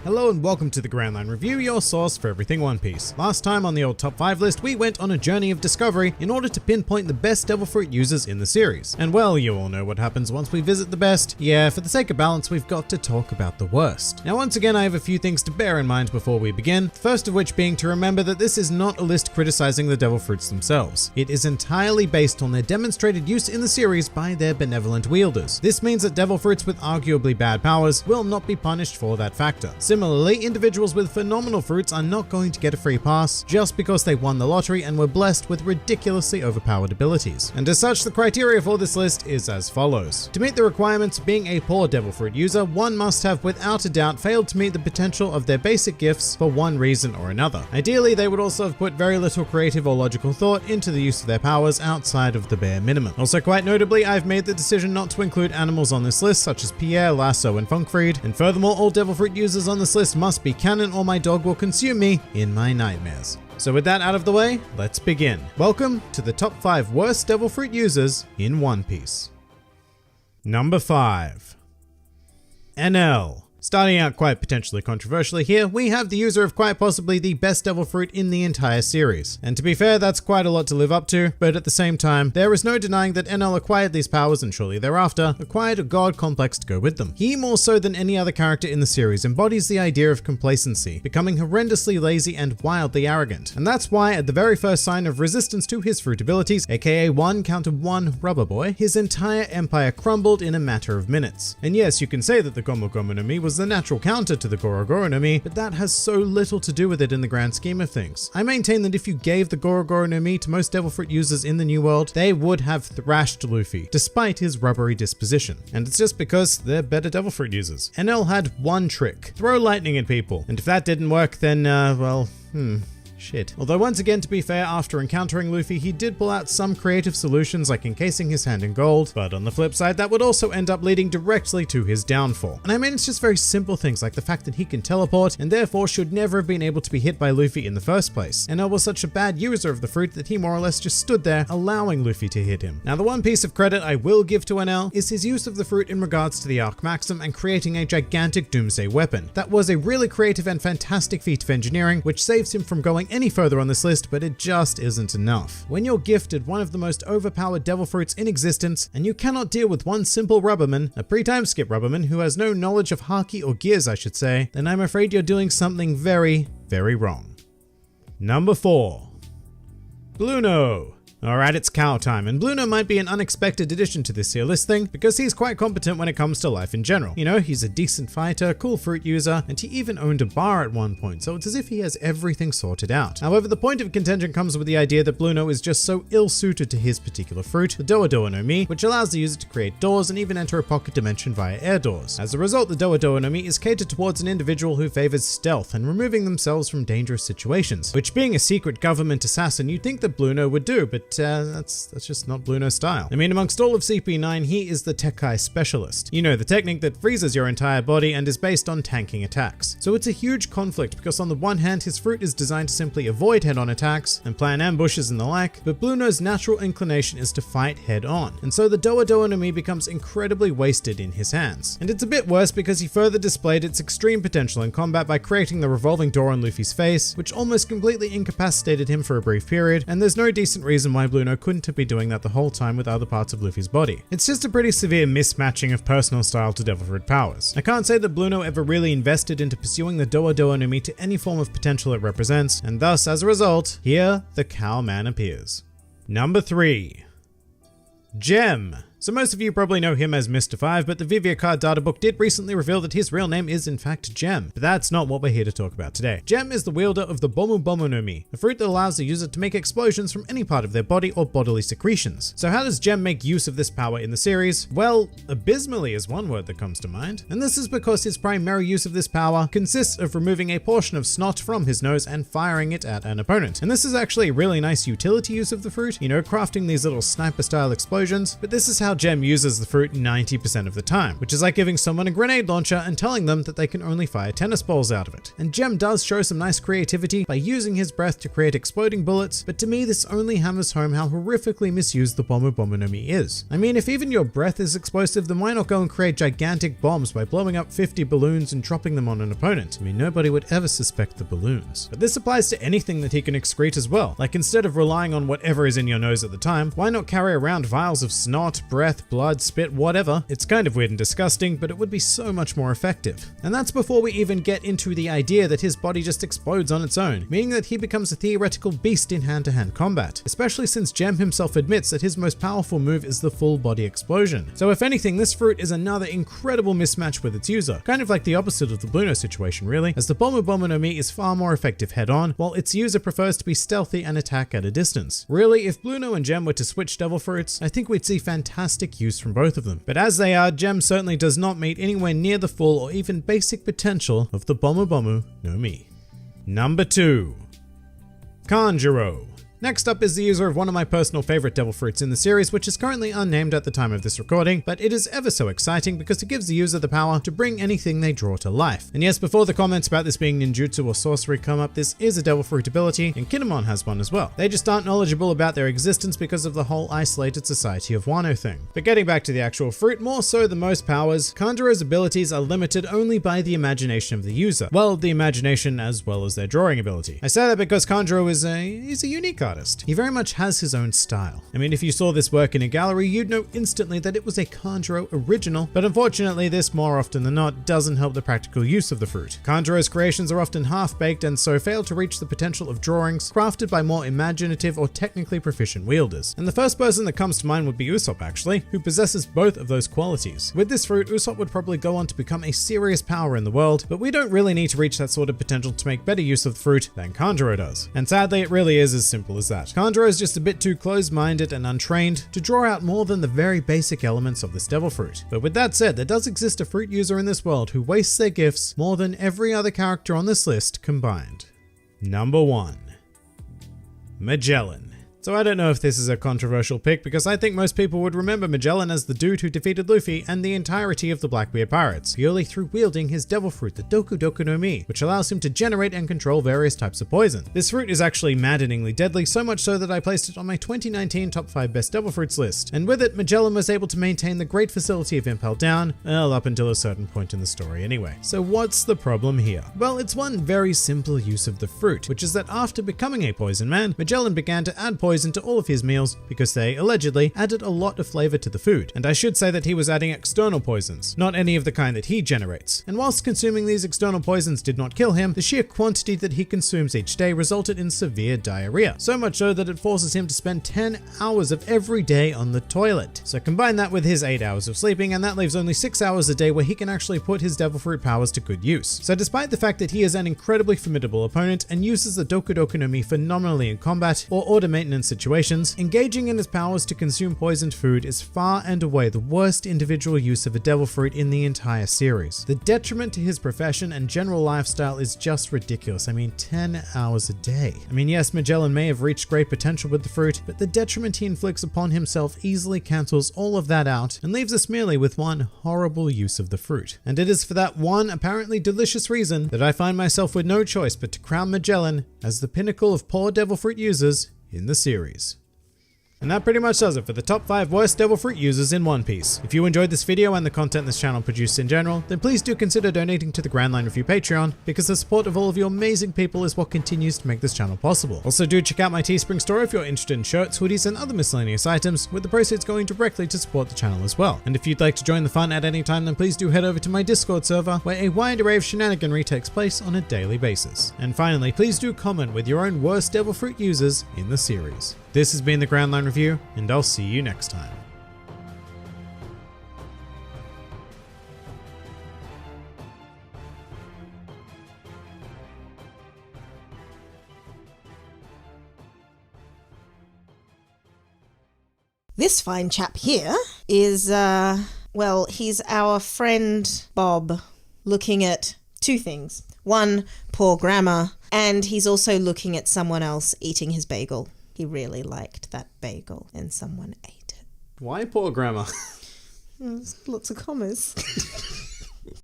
Hello and welcome to the Grand Line Review, your source for everything One Piece. Last time on the old top 5 list, we went on a journey of discovery in order to pinpoint the best Devil Fruit users in the series. And well, you all know what happens once we visit the best. Yeah, for the sake of balance, we've got to talk about the worst. Now once again, I have a few things to bear in mind before we begin, the first of which being to remember that this is not a list criticizing the Devil Fruits themselves. It is entirely based on their demonstrated use in the series by their benevolent wielders. This means that Devil Fruits with arguably bad powers will not be punished for that factor. Similarly, individuals with phenomenal fruits are not going to get a free pass just because they won the lottery and were blessed with ridiculously overpowered abilities. And as such, the criteria for this list is as follows. To meet the requirements of being a poor Devil Fruit user, one must have without a doubt failed to meet the potential of their basic gifts for one reason or another. Ideally, they would also have put very little creative or logical thought into the use of their powers outside of the bare minimum. Also, quite notably, I've made the decision not to include animals on this list such as Pierre, Lasso, and Funkfried, and furthermore, all Devil Fruit users on this list must be canon or my dog will consume me in my nightmares. So with that out of the way, let's begin. Welcome to the top 5 worst Devil Fruit users in One Piece. Number 5. NL. Starting out quite potentially controversially here, we have the user of quite possibly the best Devil Fruit in the entire series. And to be fair, that's quite a lot to live up to, but at the same time, there is no denying that NL acquired these powers and shortly thereafter acquired a god complex to go with them. He, more so than any other character in the series, embodies the idea of complacency, becoming horrendously lazy and wildly arrogant. And that's why at the very first sign of resistance to his fruit abilities, aka 1 Rubber Boy, his entire empire crumbled in a matter of minutes. And yes, you can say that the Gomu Gomu no Mi was the natural counter to the Goro Goro no Mi, but that has so little to do with it in the grand scheme of things. I maintain that if you gave the Goro Goro no Mi to most Devil Fruit users in the New World, they would have thrashed Luffy, despite his rubbery disposition. And it's just because they're better Devil Fruit users. NL had one trick: throw lightning at people. And if that didn't work, then, shit. Although once again, to be fair, after encountering Luffy, he did pull out some creative solutions like encasing his hand in gold, but on the flip side, that would also end up leading directly to his downfall. And I mean, it's just very simple things like the fact that he can teleport and therefore should never have been able to be hit by Luffy in the first place. NL was such a bad user of the fruit that he more or less just stood there allowing Luffy to hit him. Now, the one piece of credit I will give to NL is his use of the fruit in regards to the Arc Maxim and creating a gigantic doomsday weapon. That was a really creative and fantastic feat of engineering, which saves him from going any further on this list, but it just isn't enough. When you're gifted one of the most overpowered Devil Fruits in existence, and you cannot deal with one simple rubberman, a pre-time skip rubberman who has no knowledge of Haki or gears I should say, then I'm afraid you're doing something very, very wrong. Number 4. Bluno. Alright, it's cow time, and Bluno might be an unexpected addition to this here listing because he's quite competent when it comes to life in general. You know, he's a decent fighter, cool fruit user, and he even owned a bar at one point, so it's as if he has everything sorted out. However, the point of contention comes with the idea that Bluno is just so ill-suited to his particular fruit, the Doa Doa no Mi, which allows the user to create doors and even enter a pocket dimension via air doors. As a result, the Doa Doa no Mi is catered towards an individual who favors stealth and removing themselves from dangerous situations, which being a secret government assassin, you'd think that Bluno would do, but that's just not Bluno's style. I mean, amongst all of CP9, he is the Tekkai specialist. You know, the technique that freezes your entire body and is based on tanking attacks. So it's a huge conflict because on the one hand, his fruit is designed to simply avoid head-on attacks and plan ambushes and the like, but Bluno's natural inclination is to fight head-on. And so the Doa Doa no Mi becomes incredibly wasted in his hands. And it's a bit worse because he further displayed its extreme potential in combat by creating the revolving door on Luffy's face, which almost completely incapacitated him for a brief period, and there's no decent reason why Bluno couldn't have been doing that the whole time with other parts of Luffy's body. It's just a pretty severe mismatching of personal style to Devil Fruit powers. I can't say that Bluno ever really invested into pursuing the Doa Doa no Mi to any form of potential it represents, and thus, as a result, here the cow man appears. Number 3. Gem. So most of you probably know him as Mr. 5, but the Vivia Card databook did recently reveal that his real name is in fact Gem. But that's not what we're here to talk about today. Gem is the wielder of the Bomu Bomu no Mi, a fruit that allows the user to make explosions from any part of their body or bodily secretions. So how does Gem make use of this power in the series? Well, abysmally is one word that comes to mind. And this is because his primary use of this power consists of removing a portion of snot from his nose and firing it at an opponent. And this is actually a really nice utility use of the fruit, you know, crafting these little sniper style explosions, but this is how how Gem uses the fruit 90% of the time, which is like giving someone a grenade launcher and telling them that they can only fire tennis balls out of it. And Gem does show some nice creativity by using his breath to create exploding bullets, but to me this only hammers home how horrifically misused the Bomu Bomu no Mi is. I mean, if even your breath is explosive, then why not go and create gigantic bombs by blowing up 50 balloons and dropping them on an opponent? I mean, nobody would ever suspect the balloons. But this applies to anything that he can excrete as well. Like, instead of relying on whatever is in your nose at the time, why not carry around vials of snot, breath, blood, spit, whatever? It's kind of weird and disgusting, but it would be so much more effective. And that's before we even get into the idea that his body just explodes on its own, meaning that he becomes a theoretical beast in hand-to-hand combat, especially since Gem himself admits that his most powerful move is the full body explosion. So if anything, this fruit is another incredible mismatch with its user, kind of like the opposite of the Bluno situation really, as the Bomu Bomu no Mi is far more effective head-on, while its user prefers to be stealthy and attack at a distance. Really, if Bluno and Gem were to switch devil fruits, I think we'd see fantastic use from both of them. But as they are, Gem certainly does not meet anywhere near the full or even basic potential of the Bomu Bomu no Mi. Number 2. Kanjuro. Next up is the user of one of my personal favorite devil fruits in the series, which is currently unnamed at the time of this recording, but it is ever so exciting because it gives the user the power to bring anything they draw to life. And yes, before the comments about this being ninjutsu or sorcery come up, this is a devil fruit ability, and Kinemon has one as well. They just aren't knowledgeable about their existence because of the whole isolated society of Wano thing. But getting back to the actual fruit, more so than most powers, Kanjuro's abilities are limited only by the imagination of the user. Well, the imagination as well as their drawing ability. I say that because Kanjuro is a unique artist. He very much has his own style. I mean, if you saw this work in a gallery, you'd know instantly that it was a Kanjuro original, but unfortunately this more often than not doesn't help the practical use of the fruit. Kanjuro's creations are often half-baked and so fail to reach the potential of drawings crafted by more imaginative or technically proficient wielders. And the first person that comes to mind would be Usopp actually, who possesses both of those qualities. With this fruit, Usopp would probably go on to become a serious power in the world, but we don't really need to reach that sort of potential to make better use of the fruit than Kanjuro does. And sadly, it really is as simple as that. Kanjuro is just a bit too close-minded and untrained to draw out more than the very basic elements of this devil fruit. But with that said, there does exist a fruit user in this world who wastes their gifts more than every other character on this list combined. Number 1. Magellan. So I don't know if this is a controversial pick because I think most people would remember Magellan as the dude who defeated Luffy and the entirety of the Blackbeard pirates, purely through wielding his devil fruit, the Doku Doku no Mi, which allows him to generate and control various types of poison. This fruit is actually maddeningly deadly, so much so that I placed it on my 2019 top 5 best devil fruits list. And with it, Magellan was able to maintain the great facility of Impel Down, well, up until a certain point in the story anyway. So what's the problem here? Well, it's one very simple use of the fruit, which is that after becoming a poison man, Magellan began to add poison to all of his meals because they allegedly added a lot of flavor to the food. And I should say that he was adding external poisons, not any of the kind that he generates. And whilst consuming these external poisons did not kill him, the sheer quantity that he consumes each day resulted in severe diarrhea. So much so that it forces him to spend 10 hours of every day on the toilet. So combine that with his 8 hours of sleeping, and that leaves only 6 hours a day where he can actually put his devil fruit powers to good use. So despite the fact that he is an incredibly formidable opponent and uses the Doku Doku no Mi phenomenally in combat or order maintenance situations, engaging in his powers to consume poisoned food is far and away the worst individual use of a devil fruit in the entire series. The detriment to his profession and general lifestyle is just ridiculous. I mean, 10 hours a day. I mean, yes, Magellan may have reached great potential with the fruit, but the detriment he inflicts upon himself easily cancels all of that out and leaves us merely with one horrible use of the fruit. And it is for that one apparently delicious reason that I find myself with no choice but to crown Magellan as the pinnacle of poor devil fruit users in the series. And that pretty much does it for the top 5 worst devil fruit users in One Piece. If you enjoyed this video and the content this channel produces in general, then please do consider donating to the Grand Line Review Patreon, because the support of all of you amazing people is what continues to make this channel possible. Also do check out my Teespring store if you're interested in shirts, hoodies, and other miscellaneous items, with the proceeds going directly to support the channel as well. And if you'd like to join the fun at any time, then please do head over to my Discord server, where a wide array of shenaniganry takes place on a daily basis. And finally, please do comment with your own worst devil fruit users in the series. This has been the Grand Line Review, and I'll see you next time. This fine chap here is, well, he's our friend Bob, looking at 2 things. 1, poor grammar, and he's also looking at someone else eating his bagel. He really liked that bagel and someone ate it. Why poor grammar? There's lots of commas.